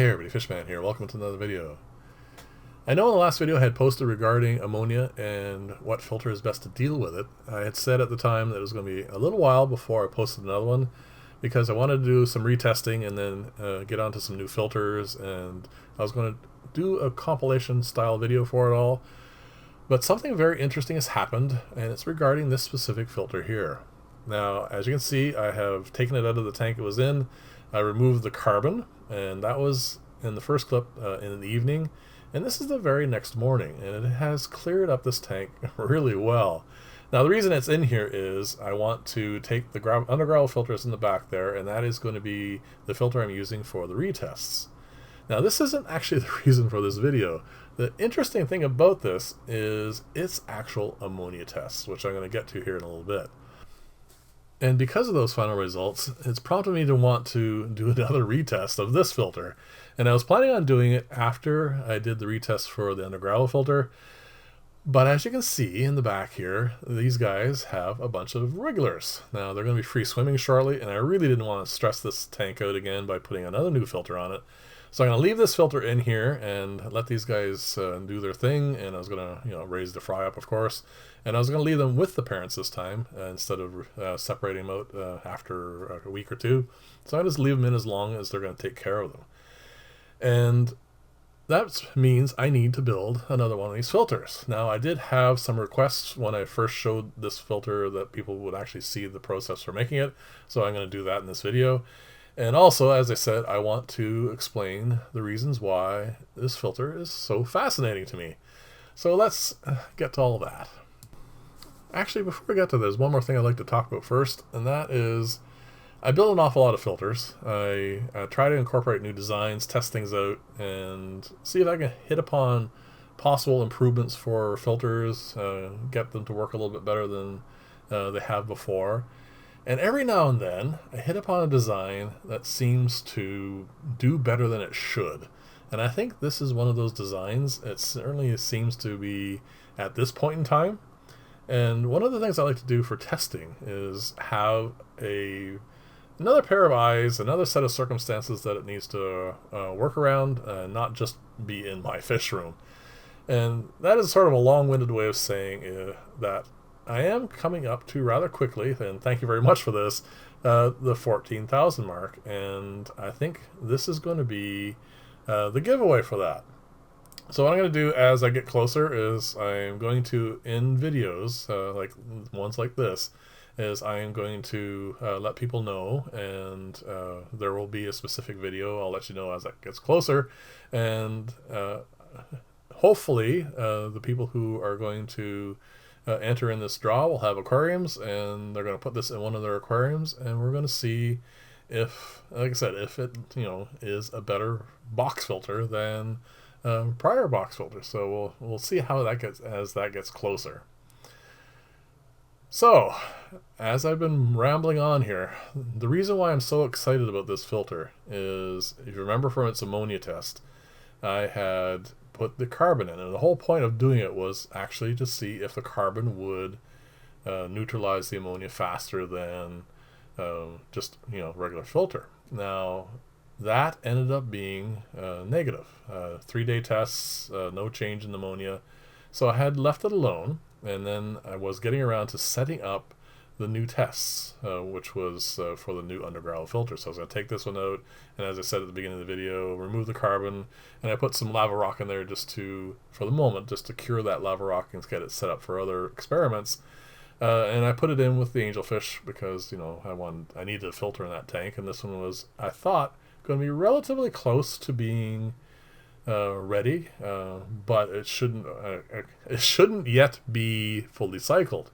Hey everybody, Fishman here. Welcome to another video. I know in the last video I had posted regarding ammonia and what filter is best to deal with it. I had said at the time that it was going to be a little while before I posted another one because I wanted to do some retesting and then get onto some new filters, and I was going to do a compilation style video for it all. But something very interesting has happened, and it's regarding this specific filter here. Now, as you can see, I have taken it out of the tank it was in. I removed the carbon, and that was in the first clip in the evening. And this is the very next morning, and it has cleared up this tank really well. Now, the reason it's in here is I want to take the underground filters in the back there, and that is going to be the filter I'm using for the retests. Now, this isn't actually the reason for this video. The interesting thing about this is its actual ammonia tests, which I'm going to get to here in a little bit. And because of those final results, it's prompted me to want to do another retest of this filter. And I was planning on doing it after I did the retest for the underground filter. But as you can see in the back here, these guys have a bunch of wrigglers. Now, they're going to be free swimming shortly, and I really didn't want to stress this tank out again by putting another new filter on it. So I'm going to leave this filter in here and let these guys do their thing, and I was going to raise the fry up, of course, and I was going to leave them with the parents this time instead of separating them out after a week or two. So I just leave them in as long as they're going to take care of them. And that means I need to build another one of these filters. Now, I did have some requests when I first showed this filter that people would actually see the process for making it, so I'm going to do that in this video. And also, as I said, I want to explain the reasons why this filter is so fascinating to me. So let's get to all of that. Actually, before we get to this, there's one more thing I'd like to talk about first, and that is I build an awful lot of filters. I try to incorporate new designs, test things out, and see if I can hit upon possible improvements for filters, get them to work a little bit better than they have before. And every now and then, I hit upon a design that seems to do better than it should. And I think this is one of those designs. It certainly seems to be at this point in time. And one of the things I like to do for testing is have another pair of eyes, another set of circumstances that it needs to work around, and not just be in my fish room. And that is sort of a long-winded way of saying that I am coming up to rather quickly, and thank you very much for this, the 14,000 mark, and I think this is going to be the giveaway for that. So what I'm going to do as I get closer is I'm going to, in videos, like ones like this, is I am going to let people know, and there will be a specific video. I'll let you know as that gets closer, and hopefully the people who are going to enter in this draw will have aquariums, and they're going to put this in one of their aquariums, and we're going to see if, like I said, if it is a better box filter than prior box filters. So we'll see how that gets as that gets closer. So, as I've been rambling on here, the reason why I'm so excited about this filter is, if you remember from its ammonia test, I had put the carbon in, and the whole point of doing it was actually to see if the carbon would neutralize the ammonia faster than just regular filter. Now, that ended up being negative. 3-day tests, no change in ammonia. So I had left it alone, and then I was getting around to setting up the new tests, which was for the new underground filter. So I was going to take this one out, and as I said at the beginning of the video, remove the carbon, and I put some lava rock in there just to, for the moment, just to cure that lava rock and get it set up for other experiments. And I put it in with the angelfish because I needed a filter in that tank, and this one was, I thought, going to be relatively close to being ready, but it shouldn't yet be fully cycled.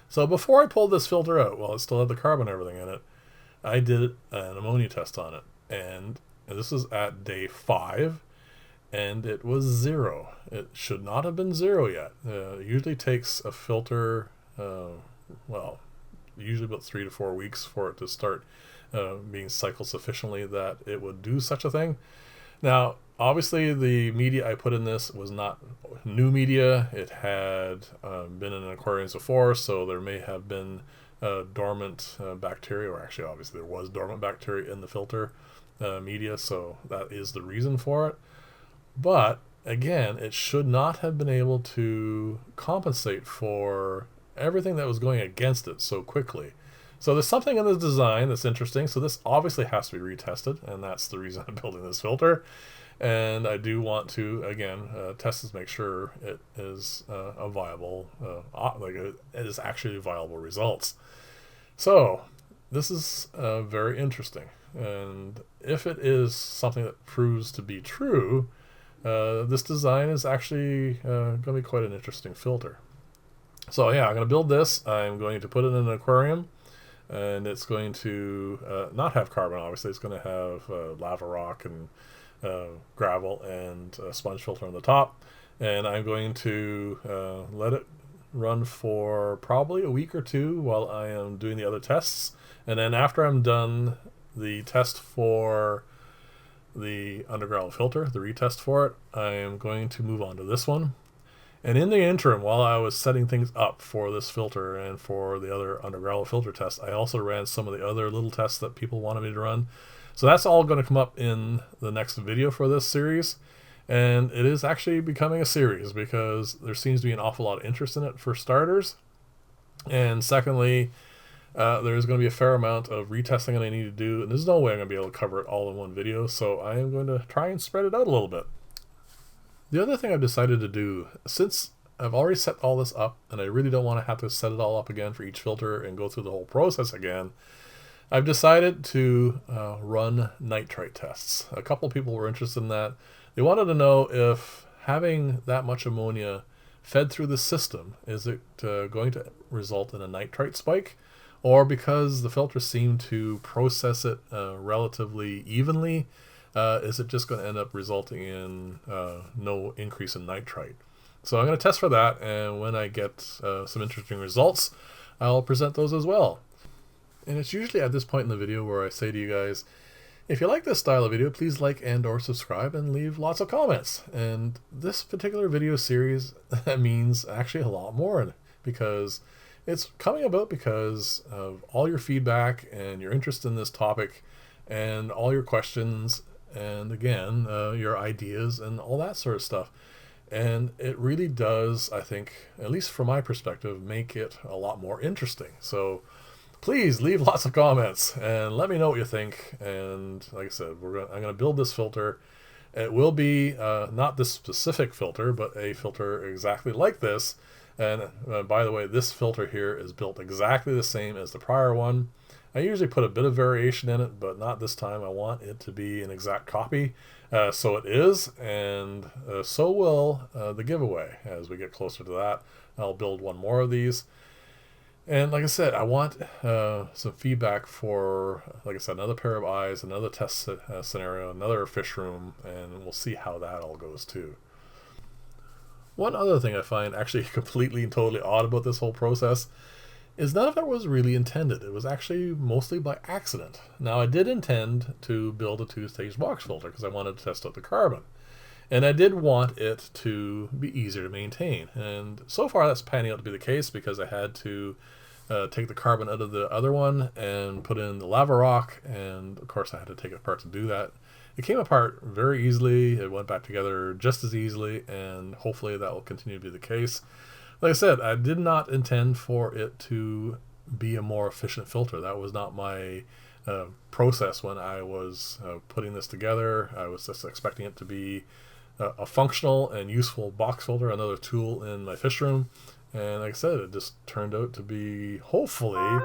So before I pulled this filter out, while it still had the carbon and everything in it, I did an ammonia test on it, and this is at day 5, and it was 0. It should not have been 0 yet. It usually takes a filter, usually about 3 to 4 weeks for it to start being cycled sufficiently that it would do such a thing. Now, obviously, the media I put in this was not new media. It had been in aquariums before, so there may have been dormant bacteria, or actually, obviously, there was dormant bacteria in the filter. media, so that is the reason for it. But again, it should not have been able to compensate for everything that was going against it so quickly. So there's something in the design that's interesting. So this obviously has to be retested, and that's the reason I'm building this filter. And I do want to, again, test this, make sure it is a viable, it is actually viable results. So this is very interesting. And if it is something that proves to be true, this design is actually going to be quite an interesting filter. So yeah, I'm going to build this. I'm going to put it in an aquarium, and it's going to not have carbon, obviously. It's going to have lava rock and gravel and a sponge filter on the top. And I'm going to let it run for probably a week or two while I am doing the other tests. And then after I'm done the test for the underground filter, the retest for it, I am going to move on to this one. And in the interim, while I was setting things up for this filter and for the other underground filter test, I also ran some of the other little tests that people wanted me to run. So that's all going to come up in the next video for this series. And it is actually becoming a series because there seems to be an awful lot of interest in it, for starters. And secondly, there's going to be a fair amount of retesting that I need to do, and there's no way I'm going to be able to cover it all in one video, so I am going to try and spread it out a little bit. The other thing I've decided to do, since I've already set all this up, and I really don't want to have to set it all up again for each filter and go through the whole process again, I've decided to run nitrite tests. A couple people were interested in that. They wanted to know if having that much ammonia fed through the system, is it going to result in a nitrite spike? Or because the filters seem to process it relatively evenly, is it just going to end up resulting in no increase in nitrite? So I'm going to test for that, and when I get some interesting results, I'll present those as well. And it's usually at this point in the video where I say to you guys, if you like this style of video, please like and or subscribe and leave lots of comments. And this particular video series means actually a lot more, because it's coming about because of all your feedback and your interest in this topic and all your questions and, again, your ideas and all that sort of stuff. And it really does, I think, at least from my perspective, make it a lot more interesting. So please leave lots of comments and let me know what you think. And like I said, I'm going to build this filter. It will be not this specific filter, but a filter exactly like this. And by the way, this filter here is built exactly the same as the prior one. I usually put a bit of variation in it, but not this time. I want it to be an exact copy. So it is, and so will the giveaway. As we get closer to that, I'll build one more of these. And like I said, I want some feedback for, like I said, another pair of eyes, another test scenario, another fish room, and we'll see how that all goes too. One other thing I find actually completely and totally odd about this whole process is none of it was really intended. It was actually mostly by accident. Now, I did intend to build a two-stage box filter because I wanted to test out the carbon. And I did want it to be easier to maintain. And so far that's panning out to be the case, because I had to take the carbon out of the other one and put in the lava rock. And of course I had to take it apart to do that. It came apart very easily. It went back together just as easily, and hopefully that will continue to be the case. Like I said, I did not intend for it to be a more efficient filter. That was not my process when I was putting this together. I was just expecting it to be a functional and useful box filter, another tool in my fish room. And like I said, it just turned out to be, hopefully,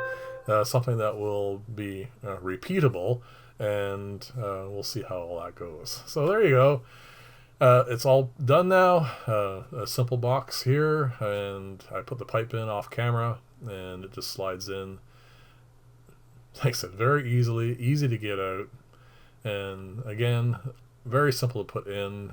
something that will be repeatable. And we'll see how all that goes. So there you go. It's all done now. A simple box here, and I put the pipe in off camera, and it just slides in. Like I said, very easy to get out, and again, very simple to put in.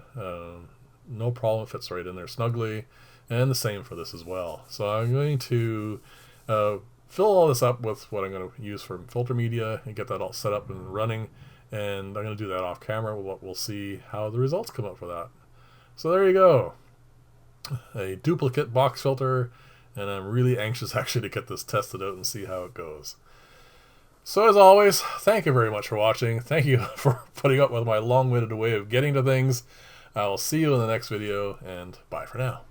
No problem, it fits right in there snugly, and the same for this as well. So I'm going to fill all this up with what I'm going to use for filter media and get that all set up and running, and I'm going to do that off camera. We'll see how the results come out for that. So there you go, a duplicate box filter, and I'm really anxious actually to get this tested out and see how it goes. So as always, thank you very much for watching. Thank you for putting up with my long-winded way of getting to things. I will see you in the next video, and bye for now.